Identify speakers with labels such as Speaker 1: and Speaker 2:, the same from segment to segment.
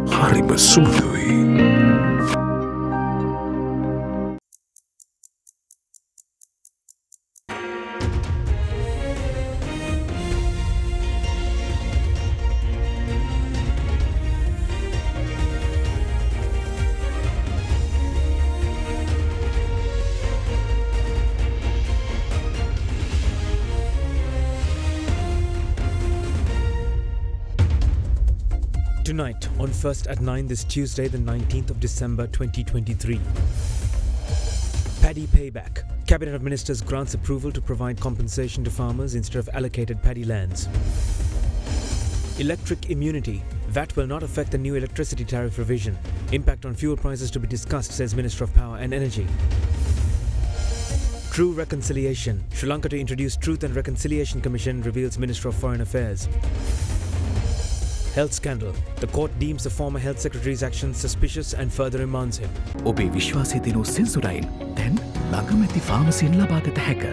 Speaker 1: හරිම සුමුදුයි.
Speaker 2: Tonight, on First at 9 this Tuesday, the 19th of December 2023. Paddy payback. Cabinet of Ministers grants approval to provide compensation to farmers instead of allocated paddy lands. Electric immunity. VAT will not affect the new electricity tariff revision. Impact on fuel prices to be discussed, says Minister of Power and Energy. True reconciliation. Sri Lanka to introduce Truth and Reconciliation Commission, reveals Minister of Foreign Affairs. Health scandal. The court deems the former health secretary's actions suspicious and further remands him.
Speaker 3: ඔබේ විශ්වාසය දෙනු සෙන්සුරයින් දැන් ළඟමැති ෆාමසියෙන් ලබාගත හැක.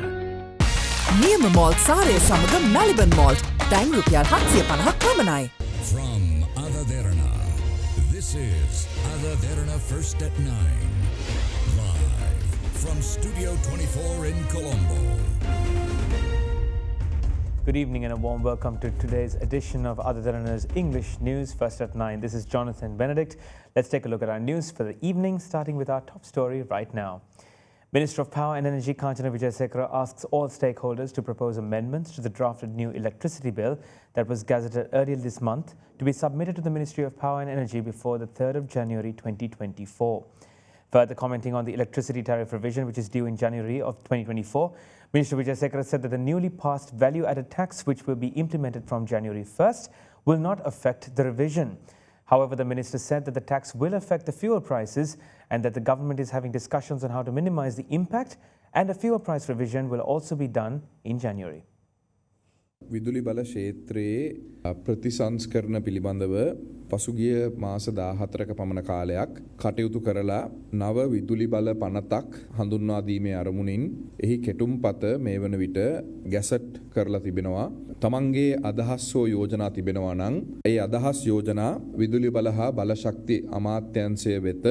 Speaker 4: නියම malt සාරය සමග Maliban malt දැන් රුපියල් 750ක් පමණයි.
Speaker 5: From AdaDerana, this is AdaDerana First at 9. Live from Studio 24 in Colombo.
Speaker 2: Good evening and a warm welcome to today's edition of AdaDerana's English News First at 9. This is Jonathan Benedict. Let's take a look at our news for the evening, starting with our top story right now. Minister of Power and Energy Kanchana Wijayasekara asks all stakeholders to propose amendments to the drafted new electricity bill that was gazetted earlier this month to be submitted to the Ministry of Power and Energy before the 3rd of January 2024. Further commenting on the electricity tariff revision, which is due in January of 2024, Minister Wijayasekara said that the newly passed value-added tax, which will be implemented from January 1st, will not affect the revision. However, the minister said that the tax will affect the fuel prices and that the government is having discussions on how to minimize the impact, and a fuel price revision will also be done in January.
Speaker 6: විදුලි බල ක්ෂේත්‍රයේ ප්‍රතිසංස්කරණ පිළිබඳව පසුගිය මාස 14ක පමණ කාලයක් කටයුතු කරලා නව විදුලි බල පනතක් හඳුන්වා දීමේ අරමුණින් එහි කෙටුම්පත මේ වන විට ගැසට් කරලා තිබෙනවා. තමන්ගේ අදහස් හෝ යෝජනා තිබෙනවා නම් ඒ අදහස් යෝජනා විදුලි බල හා බල ශක්ති අමාත්‍යාංශය වෙත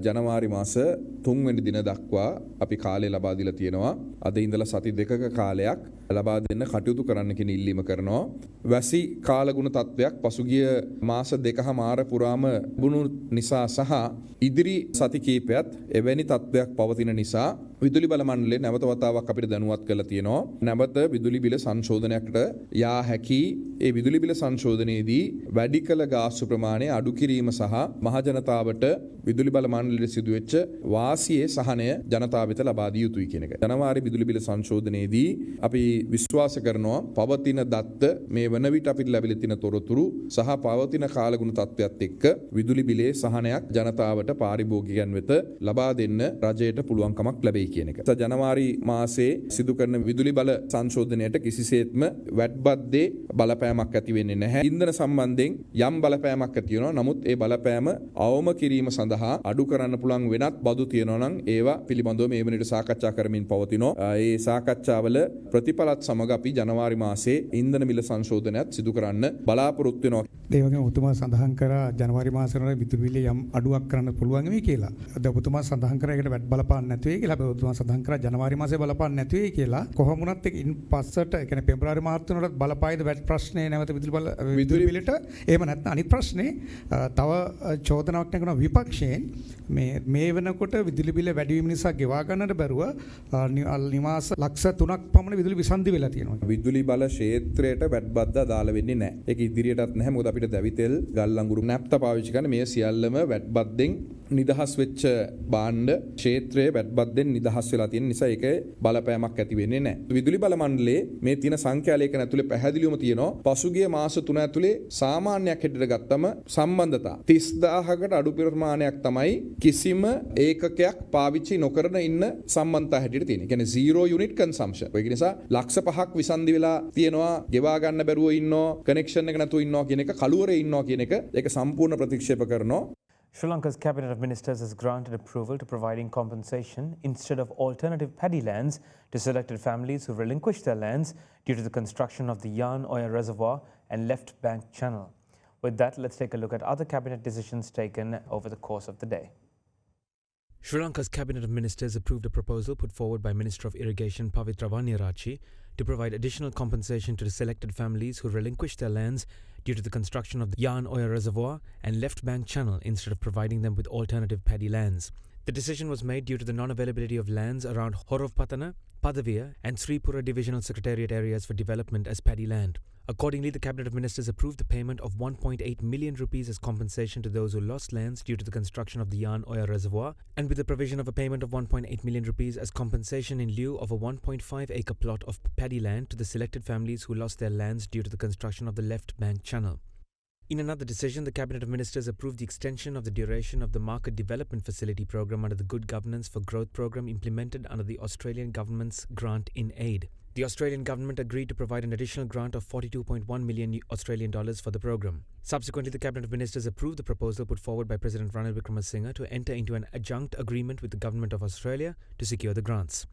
Speaker 6: ජනවාරි මාස 3 වෙනි දින දක්වා අපි කාලය ලබා දීලා තියෙනවා. අද ඉඳලා සති දෙකක කාලයක් ලබා දෙන්න කටයුතු කරන්න කියන ඉල්ලීම කරනවා. වැසි කාලගුණ තත්වයක් පසුගිය මාස දෙකමාර පුරාම බුණු නිසා සහ ඉදිරි සති කීපයත් එවැනි තත්වයක් පවතින නිසා විදුලි බල මණ්ඩලය නැවත වතාවක් අපිට දැනුවත් කරලා තියෙනවා. නැවත විදුලි බිල සංශෝධනයකට යා හැකි. ඒ විදුලි බිල සංශෝධනයේදී වැඩි කළ ගාස්තු ප්‍රමාණය අඩු කිරීම සහ මහ ජනතාවට විදුලි බල මණ්ඩලයට සිදුවෙච්ච වාසියේ සහනය ජනතාව වෙත ලබා දිය යුතුයි කියන එක. ජනවාරි විදුලි බිල සංශෝධනයේදී අපි විශ්වාස කරනවා පවතින දත්ත මේ වන විට අපිට ලැබිලා තියෙන තොරතුරු සහ පවතින කාලගුණ තත්ත්වයක් එක්ක විදුලි බිලේ සහනයක් ජනතාවට පාරිභෝගිකයන් වෙත ලබා දෙන්න රජයට පුළුවන්කමක් ලැබෙයි කියන එක. ජනවාරි මාසයේ සිදු කරන විදුලි බල සංශෝධනයට කිසිසේත්ම වැට් බද්දේ බලපෑමක් ඇති වෙන්නේ නැහැ. ඉන්ධන සම්බන්ධයෙන් යම් බලපෑමක් ඇති වෙනවා. නමුත් ඒ බලපෑම අවම කිරීම සඳහා අඩු කරන්න පුළුවන් වෙනත් බදු තියෙනවා නම් ඒවා පිළිබඳව මේ වෙනට සාකච්ඡා කරමින් පවතිනවා. ඒ සාකච්ඡාවල ප්‍රතිඵලත් සමග අපි ජනවාරි මාසයේ ඉන්ධන මිල සංශෝධනයත් සිදු කරන්න බලාපොරොත්තු වෙනවා.
Speaker 7: ඒ වගේම ඔබතුමා සඳහන් කරා ජනවාරි මාසෙ වල විදුලි බිල යම් අඩුවක් කරන්න පුළුවන් වෙයි කියලා. අද ඔබතුමා සඳහන් කරා ඒකට වැට් බලපාන්න නැති වෙයි කියලා. ඔබතුමා සඳහන් කරා ජනවාරි මාසෙ බලපාන්න නැති වෙයි කියලා. කොහොම වුණත් ඒක ඉන් පස්සට ඒ කියන්නේ පෙබරවාරි මාර්තු වලට බලපායිද වැට් ප්‍රශ්නේ නැවත විදුලි බිලට? එහෙම නැත්නම් අනිත් ප්‍රශ්නේ තව චෝදනාවක් නැගන විපක්ෂයෙන් මේ වෙනකොට විදුලි බිල වැඩි වීම නිසා ගෙවා ගන්නට බැරුව නිවාස ලක්ෂ 3ක් පමණ විදුලි විසන්ධි වෙලා තියෙනවා.
Speaker 6: විදුලි බල ක්ෂේත්‍රයට වැට් බද්දා දාලා වෙන්නේ නැහැ. ඒක ඉදිරියටත් නැහැ. මොකද අපිට දැවිතෙල් ගල් අඟුරු නැප්ත පාවිච්චි කරන මේ සියල්ලම වැට් බද්දෙන් නිදහස් වෙච්ච භාණ්ඩ ක්ෂේත්‍රයේ වැට් බද්දෙන් නිදහස් වෙලා තියෙන නිසා ඒක බලපෑමක් ඇති වෙන්නේ නැහැ. විදුලි බල මණ්ඩලයේ මේ තියෙන සංඛ්‍යා ලේඛන ඇතුලේ පැහැදිලිවම තියෙනවා පසුගිය මාස 3 ඇතුලේ සාමාන්‍යයක් හැටියට ගත්තම සම්බන්ධතා 30000කට අඩු ප්‍රමාණයක් තමයි කිසිම ඒකකයක් පාවිච්චි නොකරන ඉන්න සම්බන්ධතා හැටියට තියෙන්නේ. කියන්නේ 0 unit consumption. ඒක නිසා ලක්ෂ 5ක් විසන්ධි වෙලා තියෙනවා, ගෙවා ගන්න බැරුව ඉන්නවා, කනෙක්ෂන් එක නැතුව ඉන්නවා කියන එක, කළුවරේ ඉන්නවා කියන එක ඒක සම්පූර්ණ ප්‍රතික්ෂේප කරනවා.
Speaker 2: Sri Lanka's Cabinet of Ministers has granted approval to providing compensation instead of alternative paddy lands to selected families who relinquished their lands due to the construction of the Yarn Oya Reservoir and Left Bank Channel. With that, let's take a look at other cabinet decisions taken over the course of the day.
Speaker 1: Sri Lanka's Cabinet of Ministers approved a proposal put forward by Minister of Irrigation Pavitra Vaniyarachi to provide additional compensation to the selected families who relinquished their lands due to the construction of the Yarn Oya Reservoir and Left Bank Channel instead of providing them with alternative paddy lands. The decision was made due to the non-availability of lands around Horovpatana, Padavia and Sripura Divisional Secretariat areas for development as paddy land. Accordingly, the Cabinet of Ministers approved the payment of 1.8 million rupees as compensation to those who lost lands due to the construction of the Yarn Oya Reservoir, and with the provision of a payment of 1.8 million rupees as compensation in lieu of a 1.5-acre plot of paddy land to the selected families who lost their lands due to the construction of the Left Bank Channel. In another decision, the Cabinet of Ministers approved the extension of the duration of the Market Development Facility Programme under the Good Governance for Growth Programme implemented under the Australian Government's Grant in Aid. The Australian government agreed to provide an additional grant of $42.1 million Australian dollars for the program. Subsequently, the Cabinet of Ministers approved the proposal put forward by President Ranil Wickremesinghe to enter into an adjunct agreement with the Government of Australia to secure the grants.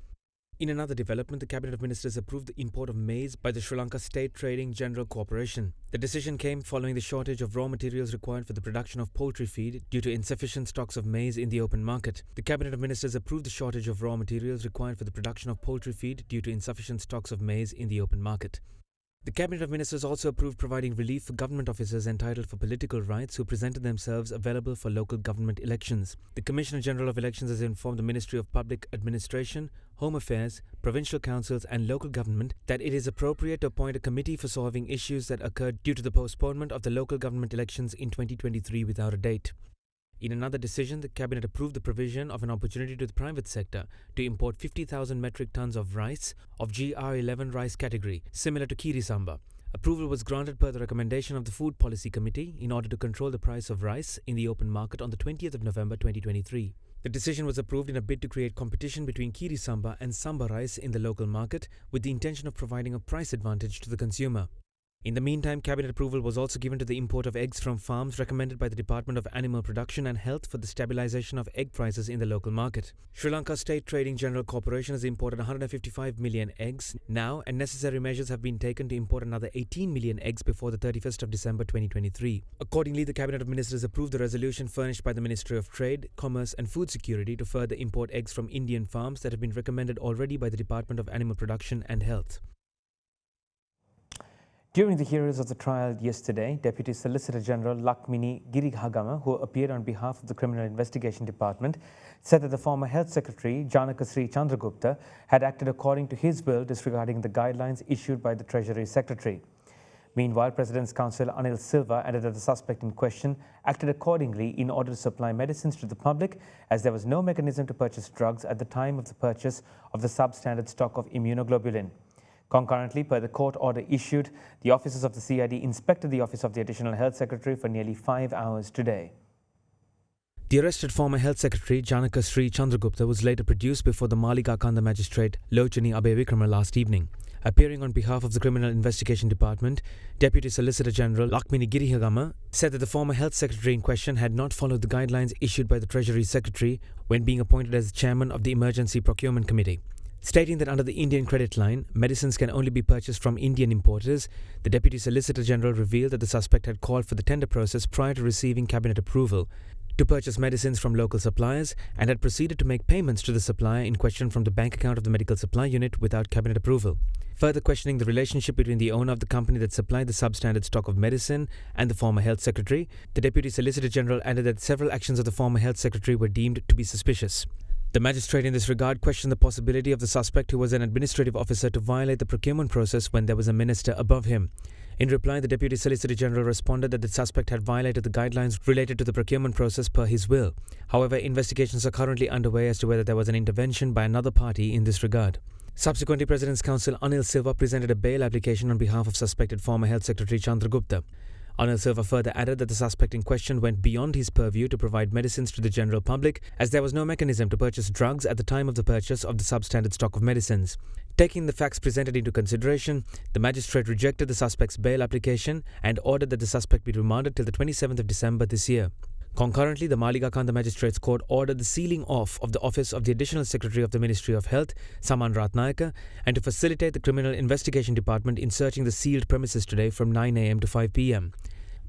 Speaker 1: In another development, the Cabinet of Ministers approved the import of maize by the Sri Lanka State Trading General Corporation. The decision came following the shortage of raw materials required for the production of poultry feed due to insufficient stocks of maize in the open market. The Cabinet of Ministers approved the shortage of raw materials required for the production of poultry feed due to insufficient stocks of maize in the open market. The Cabinet of Ministers also approved providing relief for government officers entitled for political rights who presented themselves available for local government elections. The Commissioner General of Elections has informed the Ministry of Public Administration, Home Affairs, Provincial Councils and Local Government that it is appropriate to appoint a committee for solving issues that occurred due to the postponement of the local government elections in 2023 without a date. In another decision, the Cabinet approved the provision of an opportunity to the private sector to import 50,000 metric tons of rice of GR11 rice category, similar to Kiri Samba. Approval was granted per the recommendation of the Food Policy Committee in order to control the price of rice in the open market on the 20th of November 2023. The decision was approved in a bid to create competition between Kiri Samba and Samba rice in the local market with the intention of providing a price advantage to the consumer. In the meantime, Cabinet approval was also given to the import of eggs from farms recommended by the Department of Animal Production and Health for the stabilization of egg prices in the local market. Sri Lanka State Trading General Corporation has imported 155 million eggs now, and necessary measures have been taken to import another 18 million eggs before the 31st of December 2023. Accordingly, the Cabinet of Ministers approved the resolution furnished by the Ministry of Trade, Commerce and Food Security to further import eggs from Indian farms that have been recommended already by the Department of Animal Production and Health.
Speaker 2: During the hearings of the trial yesterday, Deputy Solicitor General Lakmini Girihagama, who appeared on behalf of the Criminal Investigation Department, said that the former Health Secretary, Janaka Sri Chandragupta, had acted according to his will, disregarding the guidelines issued by the Treasury Secretary. Meanwhile, President's Counsel Anil Silva added that the suspect in question acted accordingly in order to supply medicines to the public, as there was no mechanism to purchase drugs at the time of the purchase of the substandard stock of immunoglobulin. Concurrently, per the court order issued, the officers of the CID inspected the office of the Additional Health Secretary for nearly 5 hours today.
Speaker 1: The arrested former Health Secretary Janaka Sri Chandragupta was later produced before the Malika Kanda magistrate Lochani Abevikrama last evening. Appearing on behalf of the Criminal Investigation Department, Deputy Solicitor General Lakmini Girihagama said that the former Health Secretary in question had not followed the guidelines issued by the Treasury Secretary when being appointed as chairman of the Emergency Procurement Committee. Stating that under the Indian credit line, medicines can only be purchased from Indian importers, the Deputy Solicitor General revealed that the suspect had called for the tender process prior to receiving Cabinet approval to purchase medicines from local suppliers and had proceeded to make payments to the supplier in question from the bank account of the Medical Supply Unit without Cabinet approval. Further questioning the relationship between the owner of the company that supplied the substandard stock of medicine and the former Health Secretary, the Deputy Solicitor General added that several actions of the former Health Secretary were deemed to be suspicious. The magistrate in this regard questioned the possibility of the suspect, who was an administrative officer, to violate the procurement process when there was a minister above him. In reply, the Deputy Solicitor General responded that the suspect had violated the guidelines related to the procurement process per his will. However, investigations are currently underway as to whether there was an intervention by another party in this regard. Subsequently, President's Counsel Anil Silva presented a bail application on behalf of suspected former Health Secretary Chandragupta. Anil Silva further added that the suspect in question went beyond his purview to provide medicines to the general public, as there was no mechanism to purchase drugs at the time of the purchase of the substandard stock of medicines. Taking the facts presented into consideration, the magistrate rejected the suspect's bail application and ordered that the suspect be remanded till the 27th of December this year. Concurrently, the Malika Kanda Magistrates Court ordered the sealing off of the office of the Additional Secretary of the Ministry of Health, Saman Ratnayaka, and to facilitate the Criminal Investigation Department in searching the sealed premises today from 9 a.m. to 5 p.m.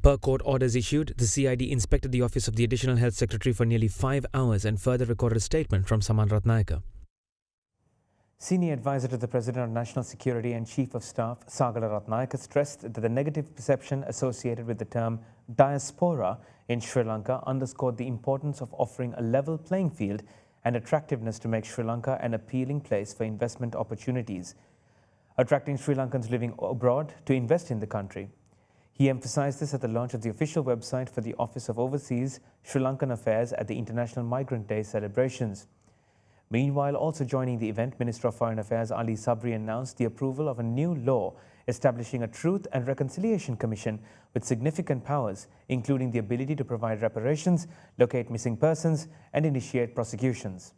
Speaker 1: Per court orders issued, the CID inspected the office of the Additional Health Secretary for nearly 5 hours and further recorded a statement from Saman Ratnayaka.
Speaker 2: Senior advisor to the President of National Security and Chief of Staff, Sagala Ratnayaka, stressed that the negative perception associated with the term diaspora in Sri Lanka underscored the importance of offering a level playing field and attractiveness to make Sri Lanka an appealing place for investment opportunities, attracting Sri Lankans living abroad to invest in the country. He emphasized this at the launch of the official website for the Office of Overseas Sri Lankan Affairs at the International Migrant Day celebrations. Meanwhile, also joining the event, Minister of Foreign Affairs Ali Sabri announced the approval of a new law establishing a Truth and Reconciliation Commission with significant powers, including the ability to provide reparations, locate missing persons, and initiate prosecutions.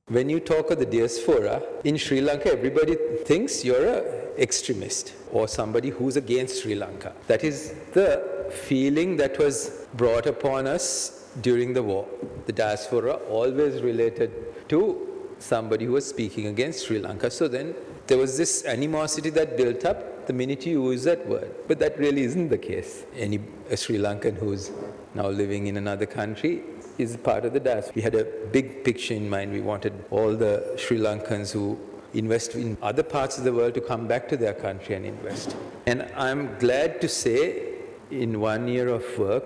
Speaker 8: When you talk of the diaspora, in Sri Lanka, everybody thinks you're an extremist or somebody who's against Sri Lanka. That is the feeling that was brought upon us during the war. The diaspora always related to somebody who was speaking against Sri Lanka. So then there was this animosity that built up the minute you use that word. But that really isn't the case. A Sri Lankan who's now living in another country is part of the diaspora. We had a big picture in mind. We wanted all the Sri Lankans who invest in other parts of the world to come back to their country and invest. And I'm glad to say in 1 year of work,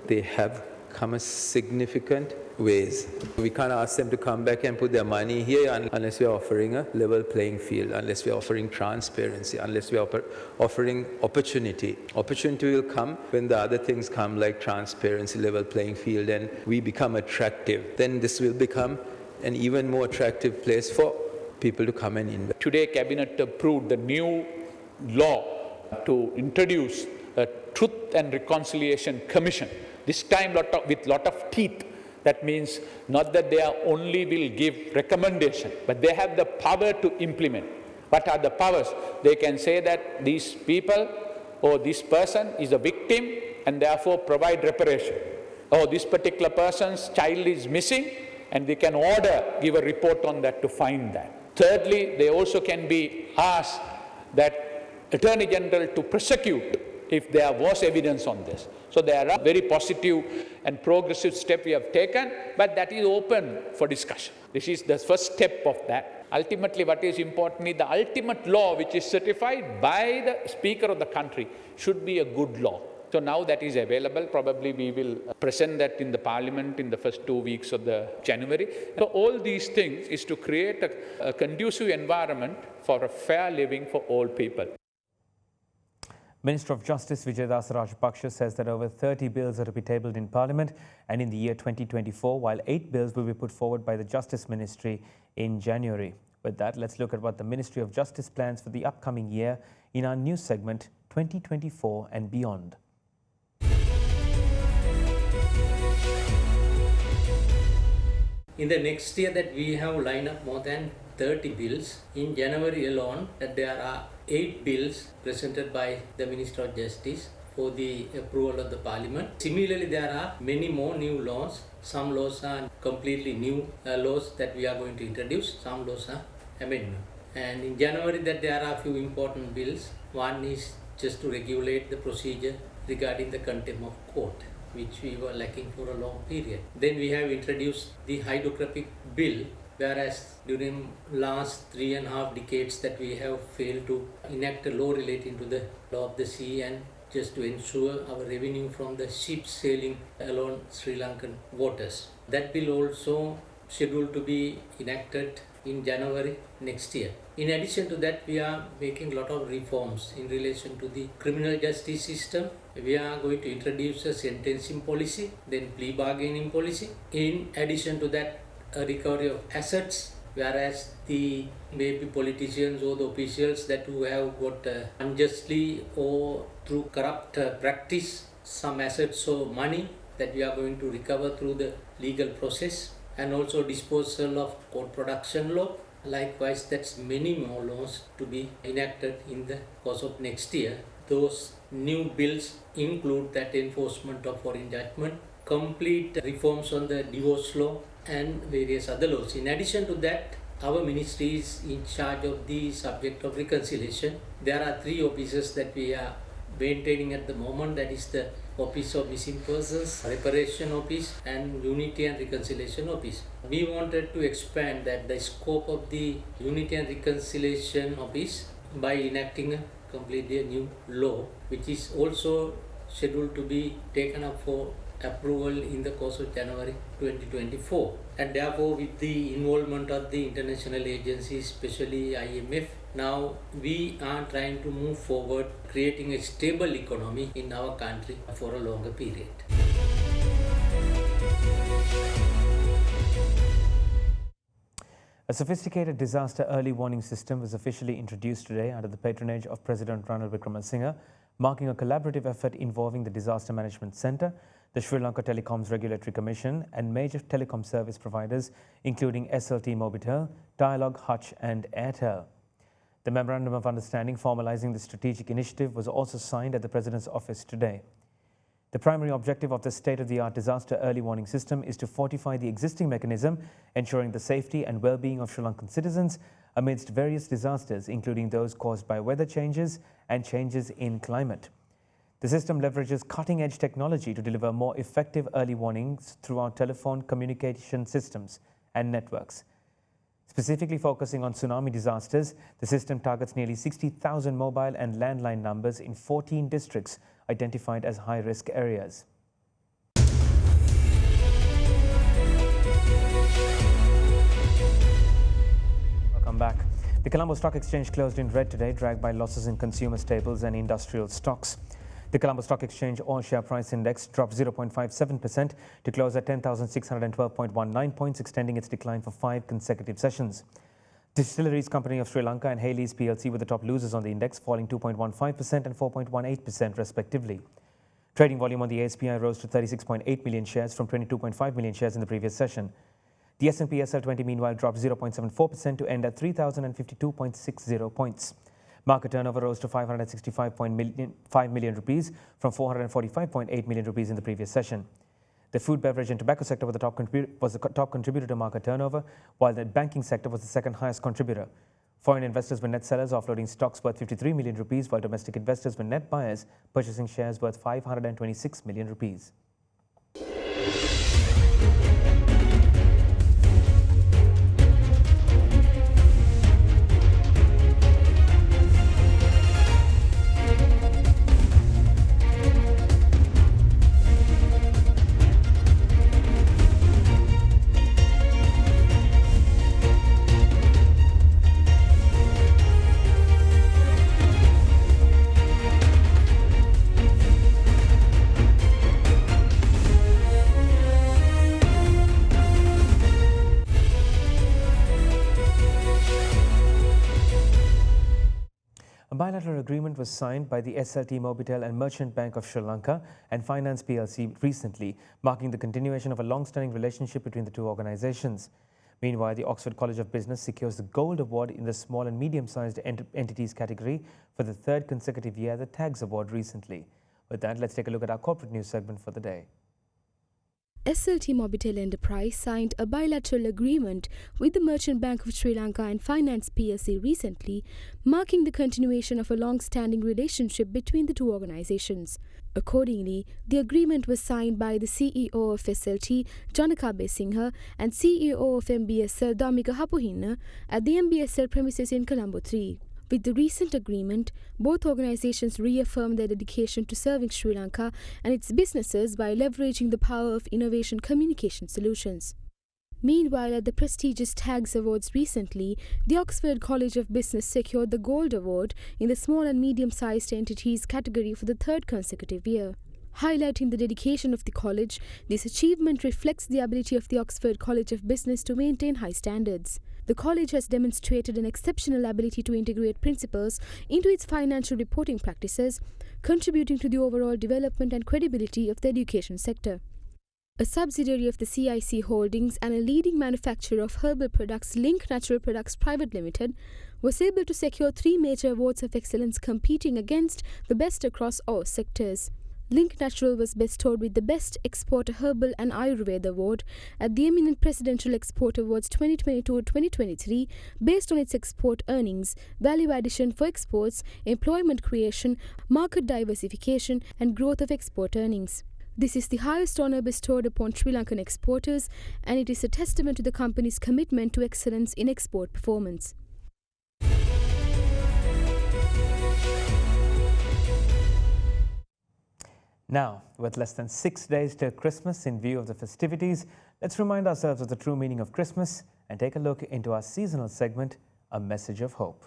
Speaker 8: they have come a significant ways. We can't ask them to come back and put their money here unless we're offering a level playing field, unless we're offering transparency, unless we're offering opportunity. Opportunity will come when the other things come like transparency, level playing field, and we become attractive. Then this will become an even more attractive place for people to come and invest.
Speaker 9: Today, Cabinet approved the new law to introduce a Truth and Reconciliation Commission. This time with lot of teeth. That means not that they only will give recommendation, but they have the power to implement. What are the powers? They can say that these people or this person is a victim and therefore provide reparation. Or this particular person's child is missing and they can give a report on that to find that. Thirdly, they also can be asked that Attorney General to prosecute if there was evidence on this. So there are very positive and progressive steps we have taken, but that is open for discussion. This is the first step of that. Ultimately, what is important is the ultimate law which is certified by the Speaker of the country should be a good law. So now that is available. Probably we will present that in the Parliament in the first 2 weeks of the January. So all these things is to create a conducive environment for a fair living for all people.
Speaker 2: Minister of Justice Vijaydas Rajapaksa says that over 30 bills are to be tabled in Parliament and in the year 2024, while 8 bills will be put forward by the Justice Ministry in January. With that, let's look at what the Ministry of Justice plans for the upcoming year in our news segment 2024 and beyond.
Speaker 10: In the next year that we have lined up more than 30 bills. In January alone, that there are 8 bills presented by the Minister of Justice for the approval of the Parliament. Similarly, there are many more new laws. Some laws are completely new laws that we are going to introduce. Some laws are amendment. And in January, that there are a few important bills. One is just to regulate the procedure regarding the contempt of court, which we were lacking for a long period. Then we have introduced the hydrographic bill, whereas during last 3.5 decades that we have failed to enact a law relating to the law of the sea and just to ensure our revenue from the ships sailing along Sri Lankan waters. That bill also scheduled to be enacted in January next year. In addition to that, we are making a lot of reforms in relation to the criminal justice system. We are going to introduce a sentencing policy, then plea bargaining policy. In addition to that, a recovery of assets, whereas the maybe politicians or the officials that who have got unjustly or through corrupt practice some assets or money that we are going to recover through the legal process, and also disposal of court production law. Likewise, that's many more laws to be enacted in the course of next year. Those new bills include that enforcement of foreign judgment, complete reforms on the divorce law, and various other laws. In addition to that, our ministry is in charge of the subject of reconciliation. There are 3 offices that we are maintaining at the moment, that is the Office of Missing Persons, Reparation Office and Unity and Reconciliation Office. We wanted to expand that the scope of the Unity and Reconciliation Office by enacting a completely new law, which is also scheduled to be taken up for approval in the course of January 2024. And therefore, with the involvement of the international agencies, especially IMF, now we are trying to move forward, creating a stable economy in our country for a longer period.
Speaker 2: A sophisticated disaster early warning system was officially introduced today under the patronage of President Ranil Wickremesinghe, marking a collaborative effort involving the Disaster Management Centre, the Sri Lanka Telecoms Regulatory Commission and major telecom service providers including SLT Mobitel, Dialog, Hutch and Airtel. The Memorandum of Understanding formalizing the strategic initiative was also signed at the President's office today. The primary objective of the state-of-the-art disaster early warning system is to fortify the existing mechanism, ensuring the safety and well-being of Sri Lankan citizens amidst various disasters, including those caused by weather changes and changes in climate. The system leverages cutting-edge technology to deliver more effective early warnings throughout telephone communication systems and networks. Specifically focusing on tsunami disasters, the system targets nearly 60,000 mobile and landline numbers in 14 districts identified as high-risk areas. Welcome back. The Colombo Stock Exchange closed in red today, dragged by losses in consumer staples and industrial stocks. The Colombo Stock Exchange All-Share Price Index dropped 0.57% to close at 10,612.19 points, extending its decline for 5 consecutive sessions. Distilleries Company of Sri Lanka and Hales PLC were the top losers on the index, falling 2.15% and 4.18% respectively. Trading volume on the ASPI rose to 36.8 million shares from 22.5 million shares in the previous session. The S&P SL20 meanwhile dropped 0.74% to end at 3,052.60 points. Market turnover rose to 565.5 million rupees from 445.8 million rupees in the previous session. The food, beverage and tobacco sector was the top contributor to market turnover, while the banking sector was the second highest contributor. Foreign investors were net sellers, offloading stocks worth 53 million rupees, while domestic investors were net buyers, purchasing shares worth 526 million rupees. A bilateral agreement was signed by the SLT Mobitel and Merchant Bank of Sri Lanka and Finance PLC recently, marking the continuation of a long-standing relationship between the two organizations. Meanwhile, the Oxford College of Business secures the Gold Award in the Small and Medium-Sized Entities category for the third consecutive year, the TAGS Award recently. With that, let's take a look at our corporate news segment for the day.
Speaker 11: SLT Mobitel Enterprise signed a bilateral agreement with the Merchant Bank of Sri Lanka and Finance PLC recently, marking the continuation of a long-standing relationship between the two organizations. Accordingly, the agreement was signed by the CEO of SLT, Janaka Besingha, and CEO of MBSL, Damika Hapuhinna, at the MBSL premises in Colombo 3. With the recent agreement, both organizations reaffirmed their dedication to serving Sri Lanka and its businesses by leveraging the power of innovation communication solutions. Meanwhile, at the prestigious TAGS Awards recently, the Oxford College of Business secured the Gold Award in the Small and Medium-Sized Entities category for the third consecutive year. Highlighting the dedication of the college, this achievement reflects the ability of the Oxford College of Business to maintain high standards. The college has demonstrated an exceptional ability to integrate principles into its financial reporting practices, contributing to the overall development and credibility of the education sector. A subsidiary of the CIC Holdings and a leading manufacturer of herbal products, Link Natural Products Private Limited, was able to secure 3 major awards of excellence competing against the best across all sectors. Link Natural was bestowed with the Best Exporter Herbal and Ayurveda Award at the eminent Presidential Export Awards 2022-2023 based on its export earnings, value addition for exports, employment creation, market diversification and growth of export earnings. This is the highest honour bestowed upon Sri Lankan exporters, and it is a testament to the company's commitment to excellence in export performance.
Speaker 2: Now, with less than 6 days till Christmas, in view of the festivities, let's remind ourselves of the true meaning of Christmas and take a look into our seasonal segment, A Message of Hope.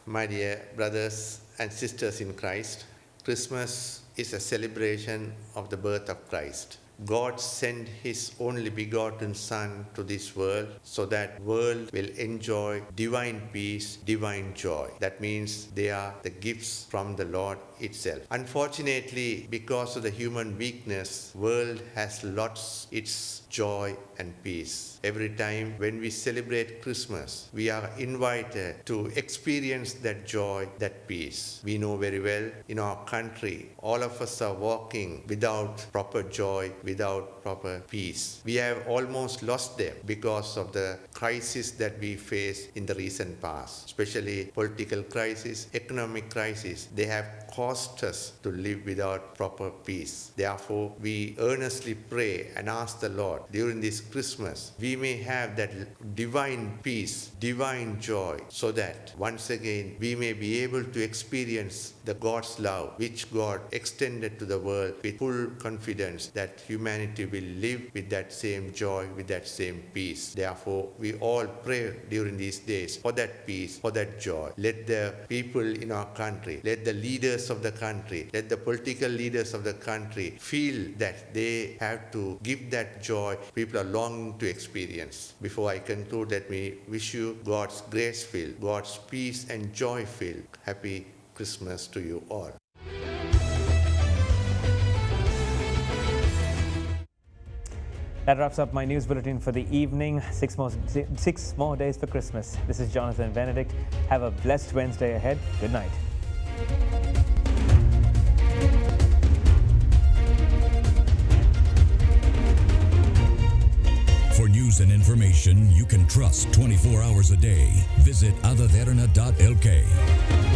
Speaker 12: My dear brothers and sisters in Christ, Christmas is a celebration of the birth of Christ. God sent His only begotten Son to this world so that world will enjoy divine peace, divine joy. That means they are the gifts from the Lord itself. Unfortunately, because of the human weakness, world has lost its joy and peace. Every time when we celebrate Christmas, we are invited to experience that joy, that peace. We know very well in our country, all of us are walking without proper joy, without proper peace. We have almost lost them because of the crisis that we face in the recent past, especially political crisis, economic crisis. They have caused us to live without proper peace. Therefore, we earnestly pray and ask the Lord during this Christmas, we may have that divine peace, divine joy, so that once again we may be able to experience the God's love which God extended to the world with full confidence that humanity will live with that same joy, with that same peace. Therefore, we all pray during these days for that peace, for that joy. Let the people in our country, let the leaders of the country, let the political leaders of the country feel that they have to give that joy people are longing to experience. Before I conclude, let me wish you God's grace-filled, God's peace and joy-filled Happy Christmas to you all.
Speaker 2: That wraps up my news bulletin for the evening. Six more days for Christmas. This is Jonathan Benedict. Have a blessed Wednesday ahead. Good night.
Speaker 5: For news and information you can trust 24 hours a day, visit AdaDerana.lk.